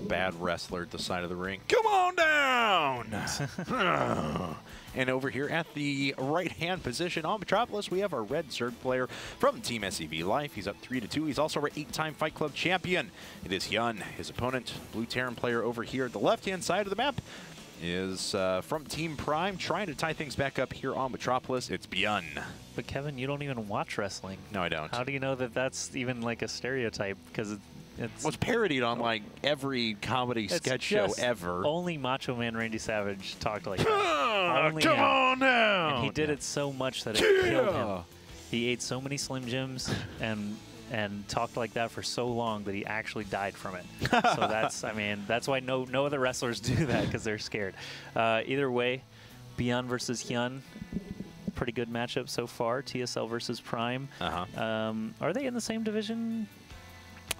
bad wrestler at the side of the ring. Come on down! And over here at the right-hand position on Metropolis, we have our red Zerg player from Team SCV Life. He's up 3-2. He's also our 8-time Fight Club champion. It is HyuN. His opponent, blue Terran player over here at the left-hand side of the map, is from Team Prime, trying to tie things back up here on Metropolis. It's Byun. But Kevin, you don't even watch wrestling. No, I don't. How do you know that that's even like a stereotype? Because it's parodied on like every comedy sketch show ever. Only Macho Man Randy Savage talked like that. Only come him. on down! And he did it so much that it killed him. He ate so many Slim Jims and talked like that for so long that he actually died from it. So that's, I mean, that's why no other wrestlers do that, because they're scared. Either way, Byun versus HyuN. Pretty good matchup so far. TSL versus Prime. Are they in the same division?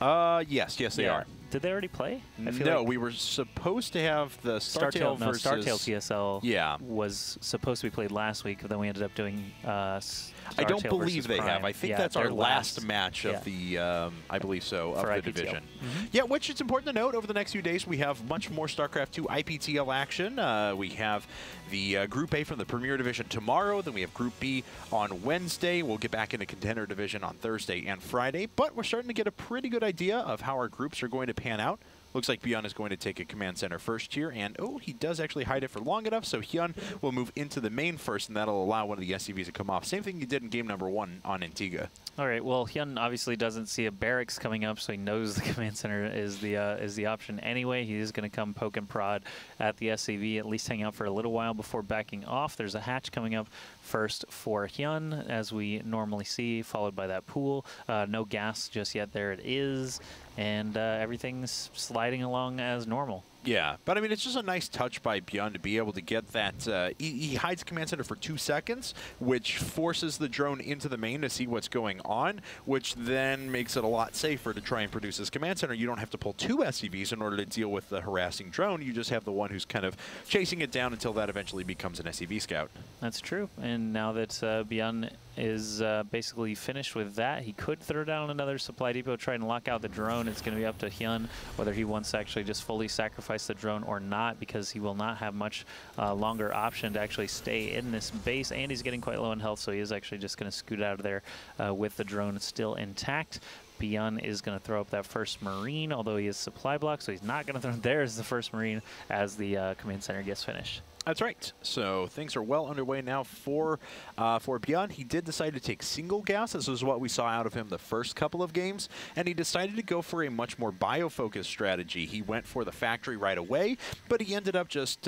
Yes, they are. Did they already play? No, we were supposed to have the StarTale versus... No, StarTale TSL was supposed to be played last week, but then we ended up doing I don't believe they have. I think that's our last match of the, I believe so, of the division. Yeah, which it's important to note, over the next few days, we have much more StarCraft 2 IPTL action. We have the Group A from the Premier Division tomorrow. Then we have Group B on Wednesday. We'll get back into Contender Division on Thursday and Friday. But we're starting to get a pretty good idea of how our groups are going to pan out. Looks like Byun is going to take a command center first here, and oh, he does actually hide it for long enough, so HyuN will move into the main first, and that'll allow one of the SCVs to come off. Same thing he did in game number 1 on Antigua. All right. Well, HyuN obviously doesn't see a barracks coming up, so he knows the command center is the option anyway. He is going to come poke and prod at the SCV, at least hang out for a little while before backing off. There's a hatch coming up first for HyuN, as we normally see, followed by that pool. No gas just yet. There it is, and everything's sliding along as normal. Yeah, but I mean, it's just a nice touch by Byun to be able to get that. He hides command center for 2 seconds, which forces the drone into the main to see what's going on, which then makes it a lot safer to try and produce his command center. You don't have to pull 2 SCVs in order to deal with the harassing drone. You just have the one who's kind of chasing it down until that eventually becomes an SCV scout. That's true. And now that Byun is basically finished with that, he could throw down another supply depot, try and lock out the drone. It's going to be up to HyuN whether he wants to actually just fully sacrifice the drone or not, because he will not have much longer option to actually stay in this base, and he's getting quite low in health, so he is actually just going to scoot out of there with the drone still intact. Byun is going to throw up that first Marine, although he is supply block, so he's not going to throw. There's the first Marine as the command center gets finished. That's right. So things are well underway now for Byun. He did decide to take single gas. This is what we saw out of him the first couple of games, and he decided to go for a much more bio-focused strategy. He went for the factory right away, but he ended up just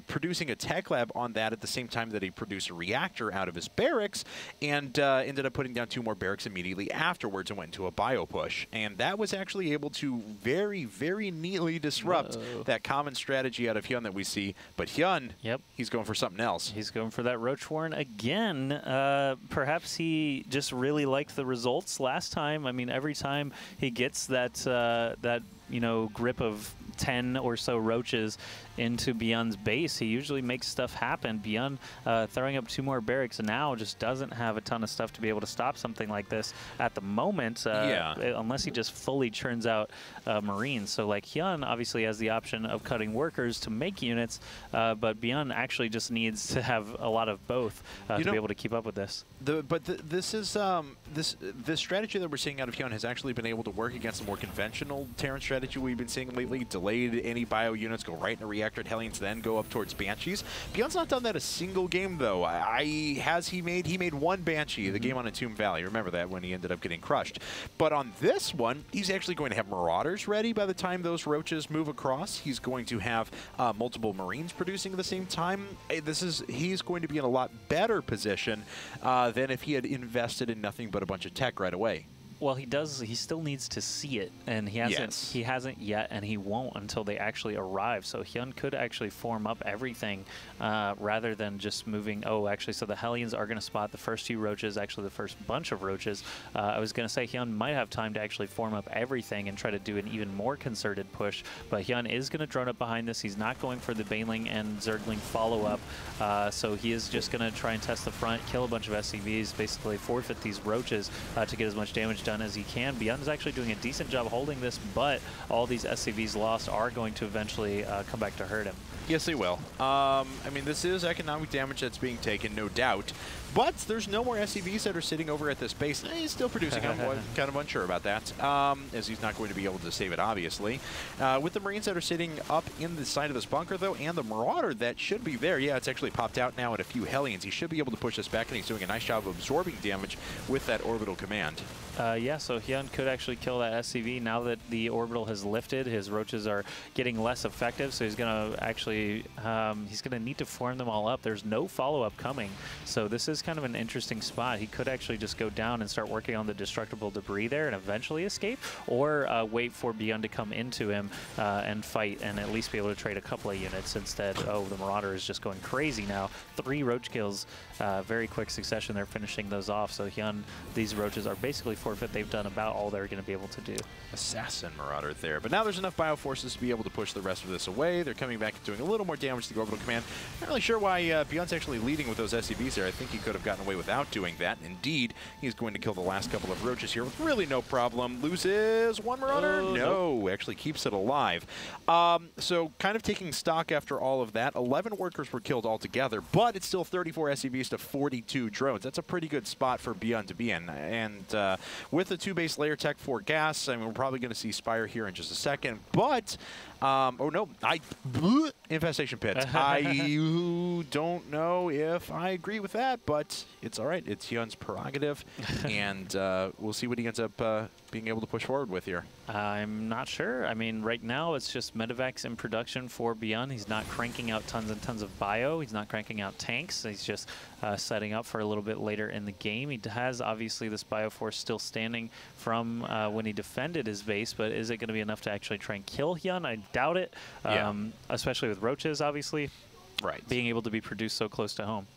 producing a tech lab on that at the same time that he produced a reactor out of his barracks, and ended up putting down 2 more barracks immediately afterwards and went into a bio push. And that was actually able to very, very neatly disrupt that common strategy out of HyuN that we see. But HyuN, he's going for something else. He's going for that Roach Warren again. Perhaps he just really liked the results last time. I mean, every time he gets that grip of 10 or so roaches into Byun's base, he usually makes stuff happen. Byun throwing up 2 more barracks now just doesn't have a ton of stuff to be able to stop something like this at the moment, unless he just fully churns out Marines. So like HyuN obviously has the option of cutting workers to make units, but Byun actually just needs to have a lot of both to be able to keep up with this. This strategy that we're seeing out of HyuN has actually been able to work against the more conventional Terran strategy we've been seeing lately. Delayed any bio units, go right in a reactor at Hellions, then go up towards Banshees. Byun's not done that a single game though. He made 1 Banshee, the game on Entomb Valley. Remember that, when he ended up getting crushed. But on this one, he's actually going to have Marauders ready by the time those roaches move across. He's going to have multiple Marines producing at the same time. He's going to be in a lot better position than if he had invested in nothing but a bunch of tech right away. Well, he does. He still needs to see it, and he hasn't. Yes. He hasn't yet, and he won't until they actually arrive. So HyuN could actually form up everything rather than just moving. Oh, actually, so the Hellions are going to spot the first 2 roaches. Actually, the first bunch of roaches. I was going to say HyuN might have time to actually form up everything and try to do an even more concerted push. But HyuN is going to drone up behind this. He's not going for the Baneling and Zergling follow-up. So he is just going to try and test the front, kill a bunch of SCVs, basically forfeit these roaches to get as much damage done done as he can. Byun is actually doing a decent job holding this, but all these SCVs lost are going to eventually come back to hurt him. Yes, they will. I mean, this is economic damage that's being taken, no doubt. But there's no more SCVs that are sitting over at this base. He's still producing. I'm kind of unsure about that, as he's not going to be able to save it, obviously. With the Marines that are sitting up in the side of this bunker, though, and the Marauder that should be there. Yeah, it's actually popped out now at a few Hellions. He should be able to push this back, and he's doing a nice job of absorbing damage with that orbital command. Yeah, so HyuN could actually kill that SCV now that the orbital has lifted. His roaches are getting less effective, so he's going to actually he's going to need to form them all up. There's no follow-up coming, so this is kind of an interesting spot. He could actually just go down and start working on the destructible debris there and eventually escape, or wait for Byun to come into him and fight and at least be able to trade a couple of units instead. Oh, the Marauder is just going crazy now. 3 roach kills, very quick succession. They're finishing those off, so HyuN, these roaches are basically forfeit. They've done about all they're going to be able to do. Assassin Marauder there. But now there's enough bioforces to be able to push the rest of this away. They're coming back and doing a little more damage to the orbital command. Not really sure why Byun's actually leading with those SCVs there. I think he could have gotten away without doing that. Indeed, he's going to kill the last couple of roaches here with really no problem. Loses 1 Marauder? No, actually keeps it alive. So kind of taking stock after all of that. 11 workers were killed altogether, but it's still 34 SCVs to 42 drones. That's a pretty good spot for Byun to be in. And with the 2 base layer tech for gas, I mean, we're probably going to see Spire here in just a second, but oh no, Infestation Pit. I don't know if I agree with that, but it's all right. It's HyuN's prerogative, and we'll see what he ends up being able to push forward with here. I'm not sure. I mean, right now it's just medevacs in production for Byun. He's not cranking out tons and tons of bio. He's not cranking out tanks. He's just setting up for a little bit later in the game. He has obviously this bioforce still standing from when he defended his base, but is it going to be enough to actually try and kill HyuN? I doubt it, especially with roaches, obviously. Right. Being able to be produced so close to home.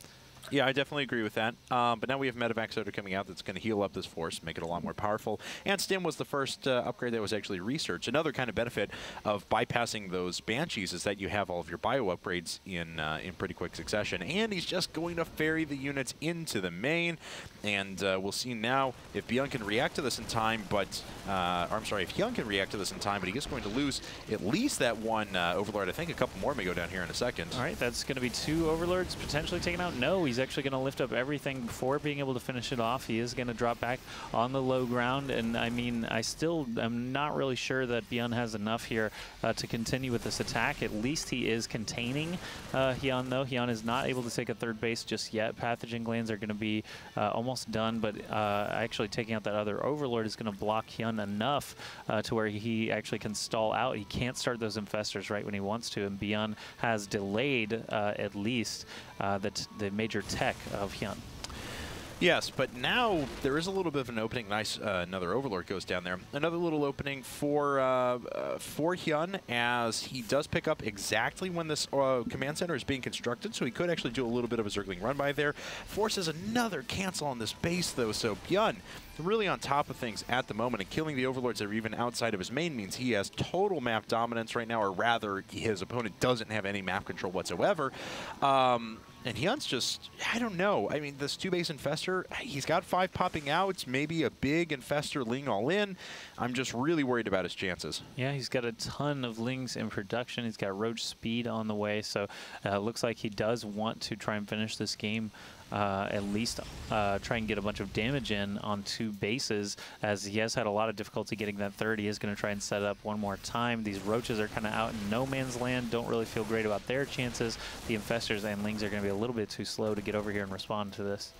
Yeah, I definitely agree with that. But now we have medevacs that are coming out that's going to heal up this force, make it a lot more powerful. And Stim was the first upgrade that was actually researched. Another kind of benefit of bypassing those Banshees is that you have all of your bio upgrades in pretty quick succession. And he's just going to ferry the units into the main. And we'll see now if Byun can react to this in time, but I'm sorry, if HyuN can react to this in time, but he is going to lose at least that 1 Overlord. I think a couple more may go down here in a second. All right, that's going to be 2 Overlords potentially taken out. No, he's actually going to lift up everything before being able to finish it off. He is going to drop back on the low ground, and I mean, I still am not really sure that Byun has enough here to continue with this attack. At least he is containing HyuN, though. HyuN is not able to take a 3rd base just yet. Pathogen glands are going to be almost done, but actually taking out that other Overlord is going to block HyuN enough to where he actually can stall out. He can't start those infestors right when he wants to, and Byun has delayed at least the major tech of HyuN. Yes, but now there is a little bit of an opening. Nice, another Overlord goes down there. Another little opening for HyuN, as he does pick up exactly when this command center is being constructed, so he could actually do a little bit of a circling run by there. Forces another cancel on this base, though, so Byun really on top of things at the moment, and killing the Overlords that are even outside of his main means he has total map dominance right now, or rather, his opponent doesn't have any map control whatsoever. And HyuN's just, I don't know. I mean, this 2-base Infestor, he's got 5 popping out, maybe a big Infestor Ling all in. I'm just really worried about his chances. Yeah, he's got a ton of Lings in production. He's got Roach Speed on the way, so it looks like he does want to try and finish this game. At least try and get a bunch of damage in on 2 bases, as he has had a lot of difficulty getting that 3rd. He is going to try and set it up one more time. These roaches are kind of out in no man's land, don't really feel great about their chances. The infestors and lings are going to be a little bit too slow to get over here and respond to this.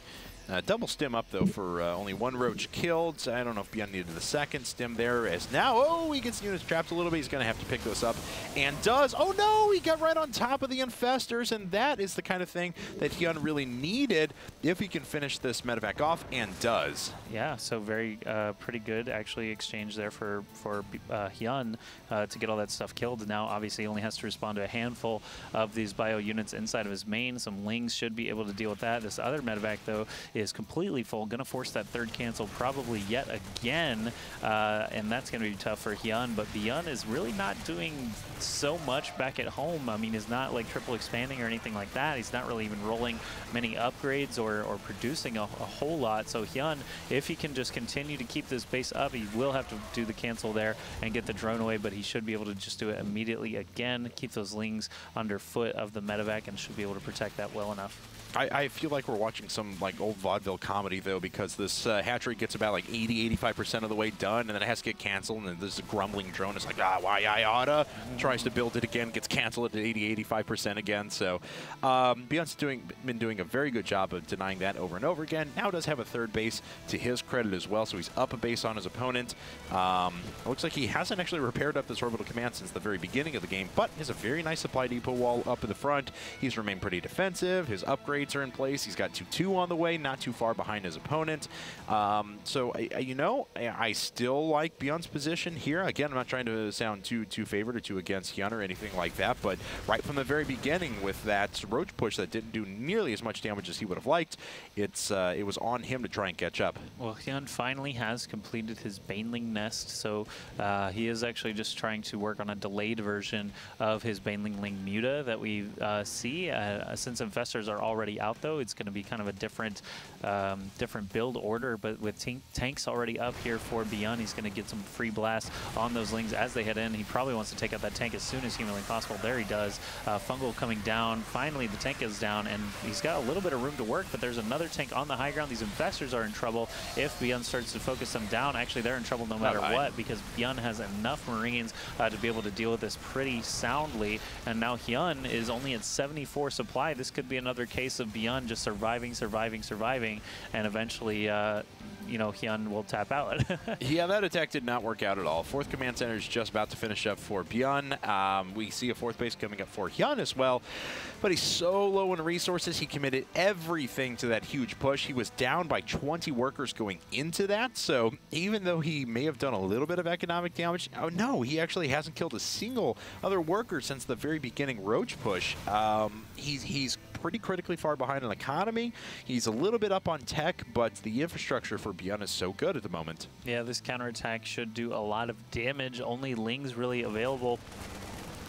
Double stim up, though, for only 1 roach killed. So I don't know if Byun needed the 2nd stim there. As now, oh, he gets units trapped a little bit. He's going to have to pick those up, and does. Oh, no, he got right on top of the infestors, and that is the kind of thing that HyuN really needed if he can finish this medevac off, and does. Yeah, so very pretty good, actually, exchange there for HyuN to get all that stuff killed. Now, obviously, he only has to respond to a handful of these bio units inside of his main. Some lings should be able to deal with that. This other medevac, though, is completely full. Going to force that third cancel probably yet again, and that's going to be tough for HyuN. But Byun is really not doing so much back at home. I mean, he's not like triple expanding or anything like that. He's not really even rolling many upgrades or producing a whole lot. So HyuN, if he can just continue to keep this base up, he will have to do the cancel there and get the drone away, but he should be able to just do it immediately again, keep those lings underfoot of the medevac, and should be able to protect that well enough. I feel like we're watching some like old vaudeville comedy though, because this hatchery gets about like 80–85% of the way done, and then it has to get canceled, and then there's a grumbling drone. It's like, why I oughta. Tries to build it again, gets canceled at 80–85% again. So Byun's been doing a very good job of denying that over and over again. Now does have a third base to his credit as well, so he's up a base on his opponent. It looks like he hasn't actually repaired up this orbital command since the very beginning of the game, but has a very nice supply depot wall up in the front. He's remained pretty defensive. His upgrades are in place. He's got 2-2 on the way, not too far behind his opponent. So, you know, I still like Byun's position here. Again, I'm not trying to sound too favored or too against HyuN or anything like that, but right from the very beginning with that roach push that didn't do nearly as much damage as he would have liked, it was on him to try and catch up. Well, HyuN finally has completed his Baneling nest, so he is actually just trying to work on a delayed version of his Baneling Ling Muta that we see. Since Infestors are already out, though, it's going to be kind of a different build order, but with tanks already up here for Byun, he's going to get some free blasts on those lings as they head in. He probably wants to take out that tank as soon as humanly possible. There he does. Fungal coming down. Finally, the tank is down, and he's got a little bit of room to work, but there's another tank on the high ground. These Infestors are in trouble. If Byun starts to focus them down, actually, they're in trouble no matter what, because Byun has enough Marines to be able to deal with this pretty soundly, and now HyuN is only at 74 supply. This could be another case of Byun just surviving, and eventually, you know, HyuN will tap out. Yeah, that attack did not work out at all. Fourth command center is just about to finish up for Byun. We see a fourth base coming up for HyuN as well, but he's so low in resources. He committed everything to that huge push. He was down by 20 workers going into that, so even though he may have done a little bit of economic damage, oh no, he actually hasn't killed a single other worker since the very beginning roach push. He's pretty critically far behind on economy. He's a little bit up on tech, but the infrastructure for Byun is so good at the moment. Yeah, this counterattack should do a lot of damage. Only lings really available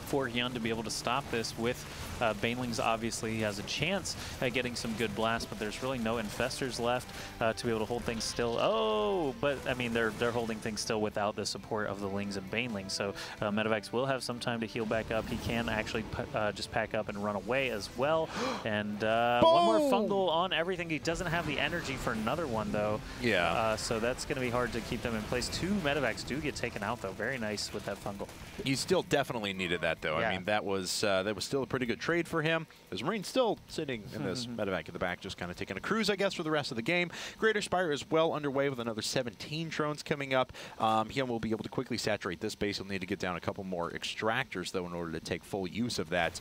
for HyuN to be able to stop this. With Banelings, obviously, he has a chance at getting some good blasts, but there's really no Infestors left to be able to hold things still. Oh, but I mean, they're holding things still without the support of the lings and Banelings. So Medevacs will have some time to heal back up. He can actually just pack up and run away as well. And one more fungal on everything. He doesn't have the energy for another one, though. Yeah. So that's going to be hard to keep them in place. 2 Medevacs do get taken out, though. Very nice with that fungal. You still definitely needed that, though. Yeah. I mean, that was still a pretty good trade for him. His Marine's still sitting in this medevac in the back, just kind of taking a cruise, I guess, for the rest of the game. Greater Spire is well underway with another 17 drones coming up. HyuN will be able to quickly saturate this base. He'll need to get down a couple more extractors, though, in order to take full use of that.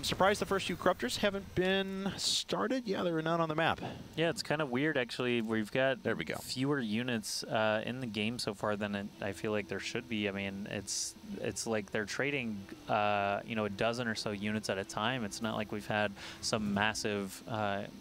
Surprised the first few Corruptors haven't been started. Yeah, there are none on the map. Yeah, it's kind of weird, actually. We've got there we go. Fewer units in the game so far than I feel like there should be. I mean, it's like they're trading, you know, a dozen or so units at a time. It's not like we've had some massive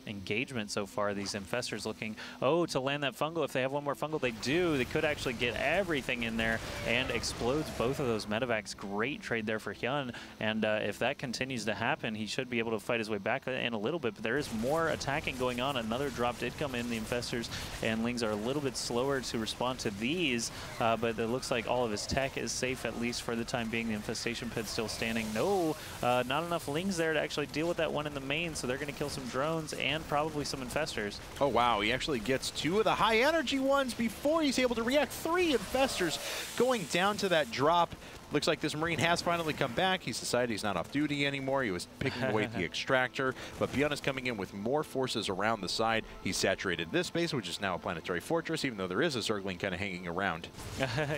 engagement so far. These Infestors looking, to land that fungal. If they have one more fungal, they do. They could actually get everything in there and explodes both of those medevacs. Great trade there for HyuN, and if that continues to happen, he should be able to fight his way back in a little bit, but there is more attacking going on. Another drop did come in. The Infestors and Lings are a little bit slower to respond to these, but it looks like all of his tech is safe, at least for the time being. The Infestation Pit's still standing. No, not enough Lings there to actually deal with that one in the main, so they're going to kill some drones and probably some Infestors. Oh, wow. He actually gets 2 of the high-energy ones before he's able to react. 3 Infestors going down to that drop. Looks like this Marine has finally come back. He's decided he's not off duty anymore. He was picking away at the extractor, but Byun is coming in with more forces around the side. He's saturated this base, which is now a planetary fortress, even though there is a Zergling kind of hanging around.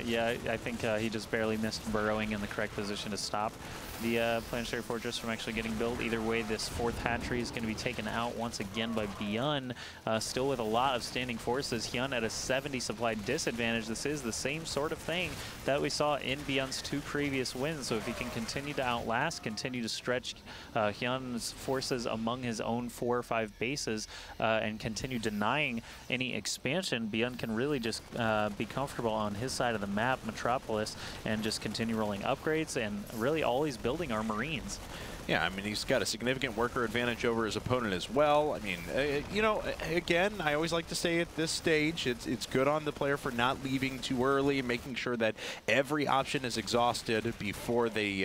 Yeah, I think he just barely missed burrowing in the correct position to stop. the Planetary Fortress from actually getting built. Either way, this 4th hatchery is going to be taken out once again by Byun, still with a lot of standing forces. HyuN at a 70 supply disadvantage. This is the same sort of thing that we saw in Byun's 2 previous wins. So if he can continue to outlast, continue to stretch HyuN's forces among his own 4 or 5 bases, and continue denying any expansion, Byun can really just be comfortable on his side of the map, Metropolis, and just continue rolling upgrades, and really all he's building are Marines. Yeah, I mean, he's got a significant worker advantage over his opponent as well. I mean, you know, again, I always like to say at this stage, it's good on the player for not leaving too early, making sure that every option is exhausted before they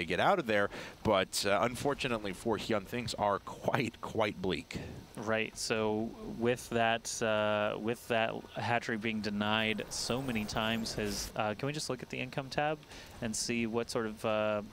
get out of there. But unfortunately for HyuN, things are quite bleak. Right. So with that hatchery being denied so many times, can we just look at the income tab and see what sort of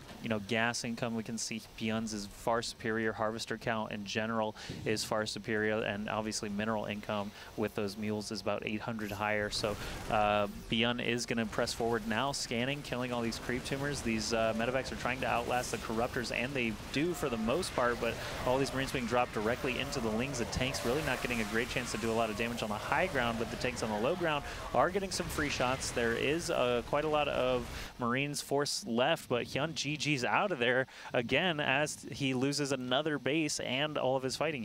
gas income we can see? Byun's is far superior. Harvester count in general is far superior, and obviously mineral income with those mules is about 800 higher. So Byun is going to press forward now, scanning, killing all these creep tumors. These medevacs are trying to outlast the corruptors, and they do for the most part. But all these Marines being dropped directly into the lings of tanks, really not getting a great chance to do a lot of damage on the high ground. But the tanks on the low ground are getting some free shots. There is quite a lot of Marines force left, but HyuN GG's out of there again as he loses another base and all of his fighting.